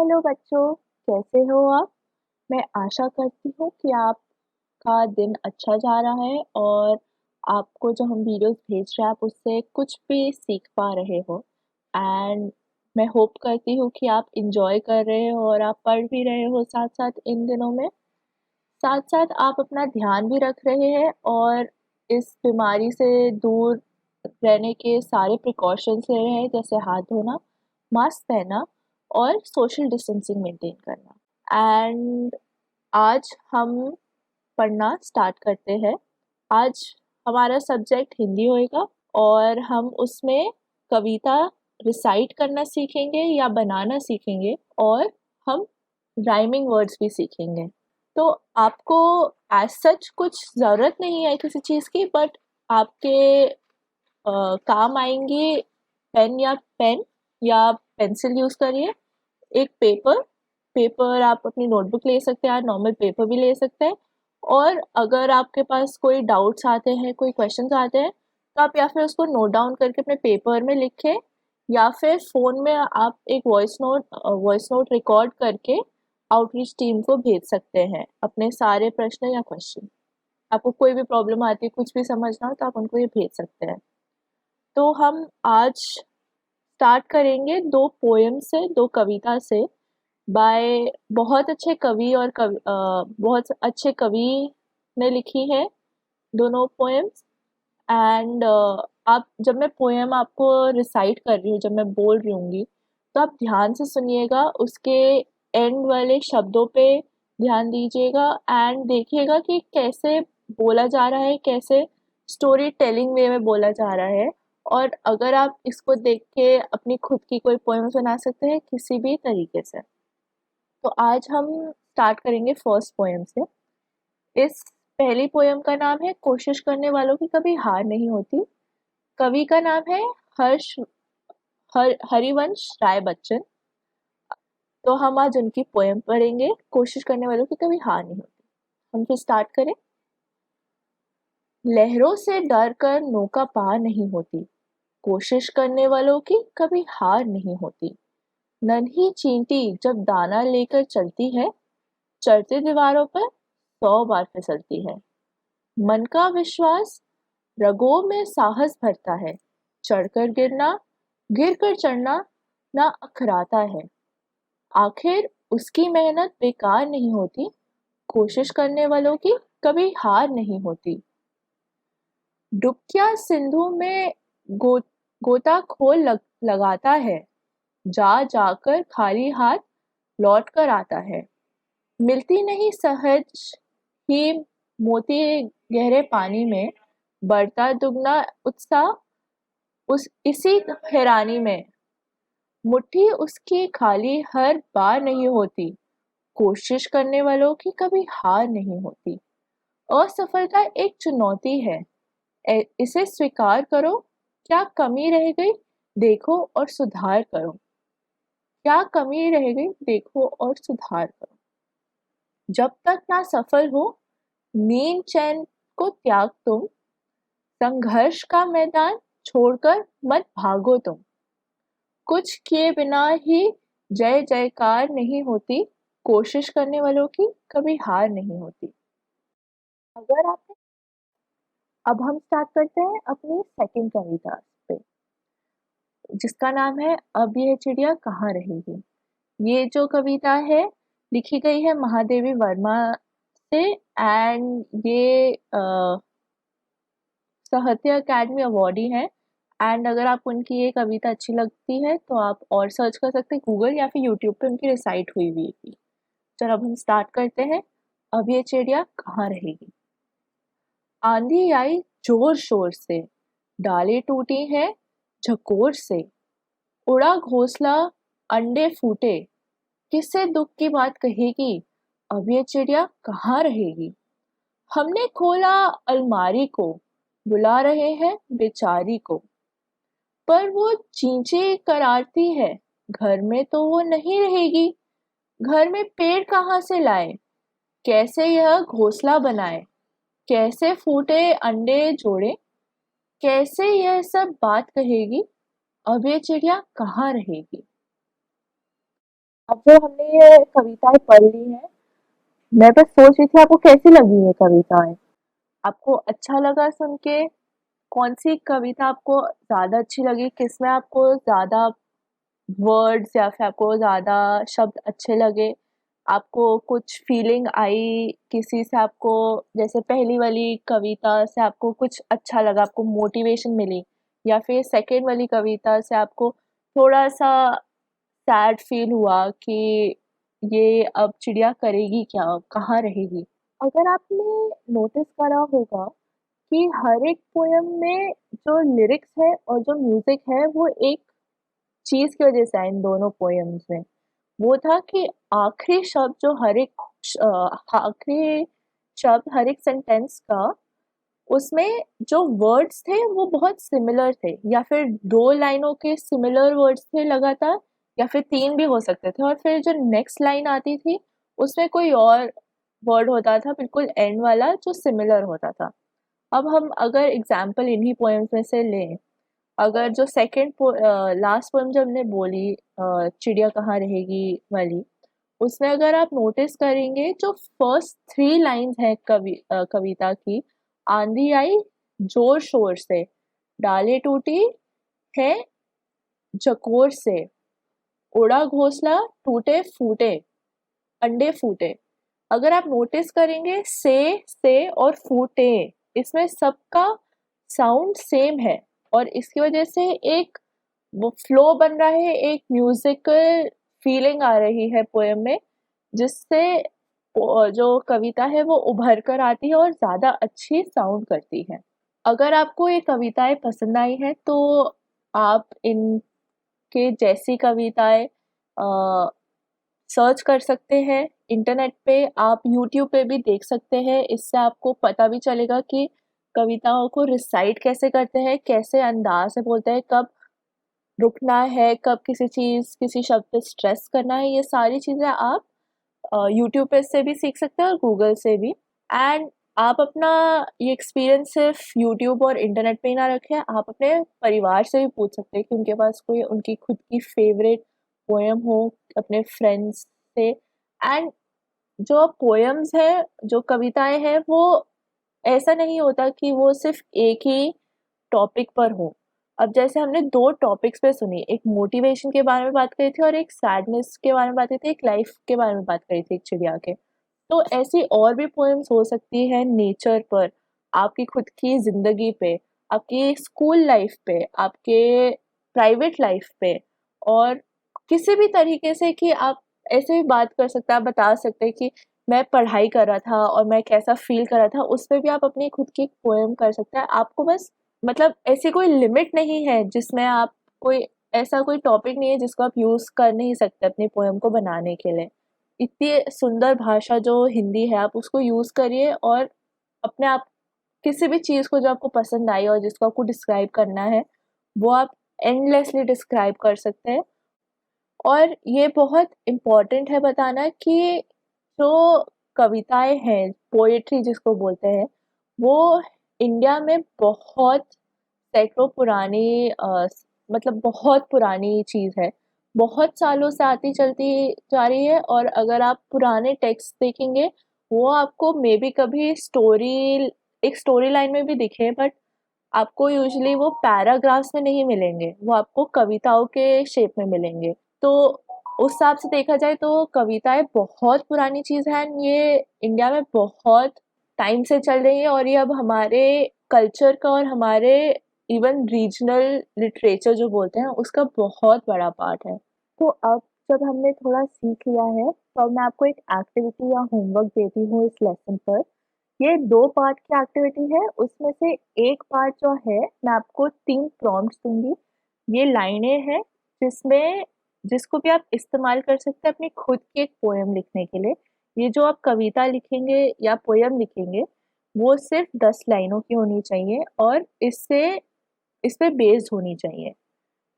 Hello बच्चों, कैसे हो आप? मैं आशा करती हूँ कि आपका दिन अच्छा जा रहा है और आपको जो हम वीडियोस भेज रहे हैं आप उससे कुछ भी सीख पा रहे हो। एंड मैं होप करती हूँ कि आप इंजॉय कर रहे हो और आप पढ़ भी रहे हो साथ-साथ इन दिनों में। साथ-साथ आप अपना ध्यान भी रख रहे हैं और इस बीमारी से दूर रहने के सारे प्रिकॉशंस ले रहे हैं, जैसे हाथ धोना, मास्क पहनना और सोशल डिस्टेंसिंग मेंटेन करना। एंड आज हम पढ़ना स्टार्ट करते हैं। आज हमारा सब्जेक्ट हिंदी होएगा और हम उसमें कविता रिसाइट करना सीखेंगे या बनाना सीखेंगे और हम राइमिंग वर्ड्स भी सीखेंगे। तो आपको एज सच कुछ ज़रूरत नहीं है किसी चीज़ की, बट आपके काम आएंगे पेन या पेंसिल यूज़ करिए। एक पेपर आप अपनी नोटबुक ले सकते हैं, नॉर्मल पेपर भी ले सकते हैं। और अगर आपके पास कोई डाउट्स आते हैं, कोई क्वेश्चंस आते हैं, तो आप या फिर उसको नोट डाउन करके अपने पेपर में लिखें या फिर फ़ोन में आप एक वॉइस नोट रिकॉर्ड करके आउटरीच टीम को भेज सकते हैं अपने सारे प्रश्न या क्वेश्चन। आपको कोई भी प्रॉब्लम आती है, कुछ भी समझना हो तो आप उनको ये भेज सकते हैं। तो हम आज स्टार्ट करेंगे 2 पोएम से, 2 कविता से बाय बहुत अच्छे कवि ने लिखी है दोनों पोएम्स। एंड आप जब मैं पोएम आपको रिसाइट कर रही हूँ, जब मैं बोल रही होंगी, तो आप ध्यान से सुनिएगा, उसके एंड वाले शब्दों पे ध्यान दीजिएगा एंड देखिएगा कि कैसे बोला जा रहा है, कैसे स्टोरी टेलिंग वे में बोला जा रहा है। और अगर आप इसको देख के अपनी खुद की कोई पोएम बना सकते हैं किसी भी तरीके से। तो आज हम स्टार्ट करेंगे फर्स्ट पोएम से। इस पहली पोएम का नाम है कोशिश करने वालों की कभी हार नहीं होती। कवि का नाम है हरिवंश राय बच्चन। तो हम आज उनकी पोएम पढ़ेंगे, कोशिश करने वालों की कभी हार नहीं होती। हम फिर स्टार्ट करें। लहरों से डर कर नौका पार नहीं होती, कोशिश करने वालों की कभी हार नहीं होती। नन्ही चींटी जब दाना लेकर चलती है, चढ़ती दीवारों पर 100 बार फिसलती है। मन का विश्वास रगों में साहस भरता है, चढ़कर गिरना, गिरकर चढ़ना ना अखराता है। आखिर उसकी मेहनत बेकार नहीं होती, कोशिश करने वालों की कभी हार नहीं होती। डुबकिया सिंधु में गो, लगाता है, जा जाकर खाली हाथ लौट कर आता है। मिलती नहीं सहज ही मोती गहरे पानी में, बढ़ता दुगना उत्साह इसी हैरानी में। मुट्ठी उसकी खाली हर बार नहीं होती, कोशिश करने वालों की कभी हार नहीं होती। असफलता एक चुनौती है, इसे स्वीकार करो। क्या कमी रह गई, देखो और सुधार करो। क्या कमी रह गई, देखो और सुधार करो। जब तक ना सफल हो, नींद चैन को त्याग तुम, संघर्ष का मैदान छोड़कर मत भागो तुम। कुछ किए बिना ही जय जयकार नहीं होती, कोशिश करने वालों की कभी हार नहीं होती। अगर आप अब हम स्टार्ट करते हैं अपनी सेकंड कविता पे, जिसका नाम है अब यह चिड़िया कहाँ रहेगी। ये जो कविता है लिखी गई है महादेवी वर्मा से एंड ये साहित्य अकेडमी अवार्डी है। एंड अगर आपको उनकी ये कविता अच्छी लगती है तो आप और सर्च कर सकते हैं गूगल या फिर यूट्यूब पे, उनकी रिसाइट हुई हुई है। चलो अब हम स्टार्ट करते हैं। अब ये चिड़िया कहाँ रहेगी। आंधी आई जोर शोर से, डालें टूटी हैं झकोर से, उड़ा घोंसला अंडे फूटे, किससे दुख की बात कहेगी, अब ये चिड़िया कहाँ रहेगी। हमने खोला अलमारी को, बुला रहे हैं बेचारी को, पर वो चींचे करारती है, घर में तो वो नहीं रहेगी। घर में पेड़ कहाँ से लाए, कैसे यह घोंसला बनाए, कैसे फूटे अंडे जोड़े, कैसे यह सब बात कहेगी, अब ये चिड़िया कहाँ रहेगी। अब जो हमने ये कविताएं पढ़ ली हैं, मैं बस सोच रही थी आपको कैसी लगी ये कविताएं? आपको अच्छा लगा सुन के? कौन सी कविता आपको ज़्यादा अच्छी लगी? किसमें आपको ज़्यादा वर्ड्स या फिर आपको ज़्यादा शब्द अच्छे लगे? आपको कुछ फीलिंग आई किसी से? आपको जैसे पहली वाली कविता से आपको कुछ अच्छा लगा, आपको मोटिवेशन मिली, या फिर सेकंड वाली कविता से आपको थोड़ा-सा सैड फील हुआ कि ये अब चिड़िया करेगी क्या? कहाँ रहेगी? अगर आपने नोटिस करा होगा कि हर एक पोएम में जो लिरिक्स है और जो म्यूज़िक है वो एक चीज़ की वज़ह से है इन दोनों पोएम्स में। वो था कि आखिरी शब्द जो आखिरी शब्द हर एक सेंटेंस का, उसमें जो वर्ड्स थे वो बहुत सिमिलर थे, या फिर 2 लाइनों के सिमिलर वर्ड्स थे लगातार, या फिर 3 भी हो सकते थे, और फिर जो नेक्स्ट लाइन आती थी उसमें कोई और वर्ड होता था बिल्कुल एंड वाला जो सिमिलर होता था। अब हम अगर एग्ज़ाम्पल इन्हीं पोएम्स में से लें, अगर जो लास्ट पोएम जो हमने बोली चिड़िया कहाँ रहेगी वाली, उसमें अगर आप नोटिस करेंगे जो फर्स्ट 3 लाइन्स हैं कविता की, आंधी आई जोर शोर से, डालें टूटी है चकोर से, उड़ा घोंसला टूटे फूटे, अंडे फूटे। अगर आप नोटिस करेंगे से और फूटे, इसमें सबका साउंड सेम है, और इसकी वजह से एक वो फ्लो बन रहा है, एक म्यूजिकल फीलिंग आ रही है पोएम में, जिससे जो कविता है वो उभर कर आती है और ज़्यादा अच्छी साउंड करती है। अगर आपको ये कविताएँ पसंद आई हैं तो आप इनके जैसी कविताएँ सर्च कर सकते हैं इंटरनेट पे, आप यूट्यूब पे भी देख सकते हैं। इससे आपको पता भी चलेगा कि कविताओं को रिसाइट कैसे करते हैं, कैसे अंदाज़ से बोलते हैं, कब रुकना है, कब किसी शब्द पे स्ट्रेस करना है, ये सारी चीज़ें आप यूट्यूब पे से भी सीख सकते हैं और गूगल से भी। एंड आप अपना ये एक्सपीरियंस सिर्फ यूट्यूब और इंटरनेट पे ही ना रखें, आप अपने परिवार से भी पूछ सकते हैं कि उनके पास कोई उनकी खुद की फेवरेट पोएम हो, अपने फ्रेंड्स से। एंड जो पोएम्स हैं, जो कविताएँ हैं, वो ऐसा नहीं होता कि वो सिर्फ एक ही टॉपिक पर हो। अब जैसे हमने 2 टॉपिक्स पे सुनी, एक मोटिवेशन के बारे में बात करी थी और एक सैडनेस के बारे में बात करी थी, एक लाइफ के बारे में बात करी थी एक चिड़िया के। तो ऐसी और भी पोएम्स हो सकती हैं नेचर पर, आपकी खुद की ज़िंदगी पे, आपकी स्कूल लाइफ पे, आपके प्राइवेट लाइफ पे, और किसी भी तरीके से कि आप ऐसे भी बात कर सकते हैं, आप बता सकते हैं कि मैं पढ़ाई कर रहा था और मैं कैसा फ़ील कर रहा था, उस पे भी आप अपनी खुद की एक पोएम कर सकते हैं। आपको बस मतलब ऐसी कोई लिमिट नहीं है जिसमें आप कोई ऐसा कोई टॉपिक नहीं है जिसको आप यूज़ कर नहीं सकते अपनी पोएम को बनाने के लिए। इतनी सुंदर भाषा जो हिंदी है, आप उसको यूज़ करिए और अपने आप किसी भी चीज़ को जो आपको पसंद आई और जिसको आपको डिस्क्राइब करना है, वो आप एंडलेसली डिस्क्राइब कर सकते हैं। और ये बहुत इम्पोर्टेंट है बताना कि जो कविताएँ हैं, पोएट्री जिसको बोलते हैं, वो इंडिया में बहुत सैकड़ों पुरानी मतलब बहुत पुरानी चीज़ है। बहुत सालों से आती चलती जा रही है, और अगर आप पुराने टेक्स्ट देखेंगे, वो आपको मेबी कभी एक स्टोरी लाइन में भी दिखे, बट आपको यूजुअली वो पैराग्राफ्स में नहीं मिलेंगे, वो आपको कविताओं के शेप में मिलेंगे। तो उस हिसाब से देखा जाए तो कविताएँ बहुत पुरानी चीज़ है, एंड ये इंडिया में बहुत टाइम से चल रही है, और ये अब हमारे कल्चर का और हमारे इवन रीजनल लिटरेचर जो बोलते हैं उसका बहुत बड़ा पार्ट है। तो अब जब हमने थोड़ा सीख लिया है, तो अब मैं आपको एक एक्टिविटी या होमवर्क देती हूँ इस लेसन पर। ये 2 पार्ट की एक्टिविटी है, उसमें से एक पार्ट जो है मैं आपको 3 प्रॉम्प्ट्स दूँगी। ये लाइनें हैं जिसमें जिसको भी आप इस्तेमाल कर सकते हैं अपनी खुद की एक पोएम लिखने के लिए। ये जो आप कविता लिखेंगे या पोएम लिखेंगे, वो सिर्फ़ 10 लाइनों की होनी चाहिए और इस पे बेस्ड होनी चाहिए।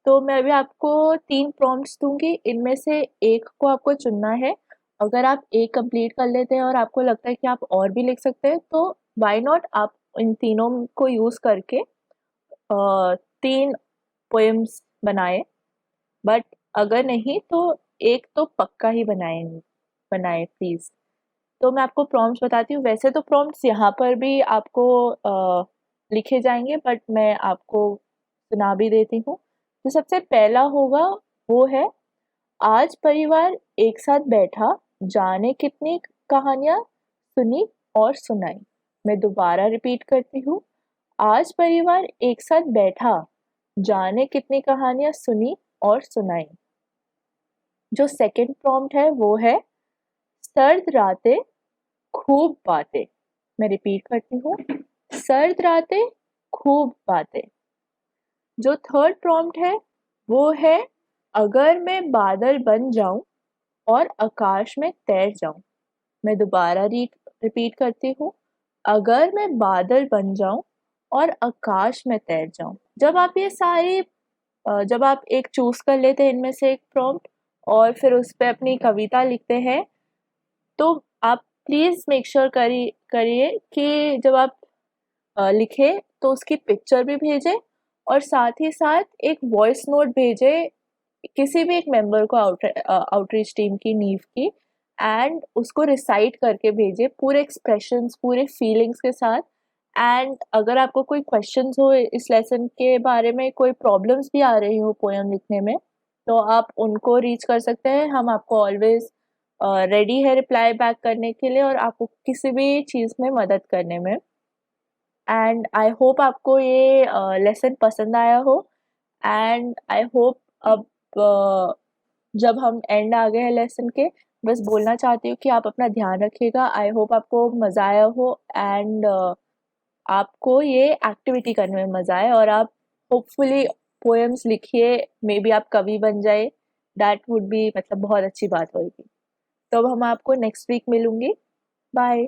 तो मैं अभी आपको 3 प्रॉम्प्ट्स दूँगी, इनमें से एक को आपको चुनना है। अगर आप एक कंप्लीट कर लेते हैं और आपको लगता है कि आप और भी लिख सकते हैं, तो व्हाई नॉट आप इन तीनों को यूज़ करके 3 पोएम्स बनाएँ। बट अगर नहीं तो एक तो पक्का ही बनाए प्लीज़। तो मैं आपको प्रॉम्प्ट्स बताती हूँ, वैसे तो प्रॉम्प्ट्स यहाँ पर भी आपको लिखे जाएँगे बट मैं आपको सुना भी देती हूँ। तो सबसे पहला होगा वो है, आज परिवार एक साथ बैठा, जाने कितनी कहानियाँ सुनी और सुनाई। मैं दोबारा रिपीट करती हूँ, आज परिवार एक साथ बैठा, जाने कितनी कहानियाँ सुनी और सुनाई। जो सेकंड प्रॉम्प्ट है वो है, सर्द रातें खूब बातें। मैं रिपीट करती हूँ, सर्द रातें खूब बातें। जो थर्ड प्रॉम्प्ट है वो है, अगर मैं बादल बन जाऊं और आकाश में तैर जाऊं। मैं दोबारा रिपीट करती हूँ, अगर मैं बादल बन जाऊं और आकाश में तैर जाऊं। जब आप एक चूज कर लेते हैं इनमें से एक प्रॉम्प्ट और फिर उस पे अपनी कविता लिखते हैं, तो आप प्लीज मेक श्योर करिए कि जब आप लिखें तो उसकी पिक्चर भी भेजें और साथ ही साथ एक वॉइस नोट भेजें किसी भी एक मेंबर को आउटरीच टीम की नीव की, एंड उसको रिसाइट करके भेजिए पूरे एक्सप्रेशंस पूरे फीलिंग्स के साथ। एंड अगर आपको कोई क्वेश्चंस हो इस लेसन के बारे में, कोई प्रॉब्लम्स भी आ रही हो पोएम लिखने में, तो आप उनको रीच कर सकते हैं। हम आपको ऑलवेज रेडी है रिप्लाई बैक करने के लिए और आपको किसी भी चीज़ में मदद करने में। एंड आई होप आपको ये लेसन पसंद आया हो। एंड आई होप अब अ, जब हम एंड आ गए हैं लेसन के, बस बोलना चाहती हूँ कि आप अपना ध्यान रखिएगा। आई होप आपको मज़ा आया हो एंड आपको ये एक्टिविटी करने में मज़ा आए और आप होपफुली पोएम्स लिखिए, मे बी आप कवि बन जाए। दैट वुड बी मतलब बहुत अच्छी बात होगी। तो अब हम आपको नेक्स्ट वीक मिलूंगी। बाय।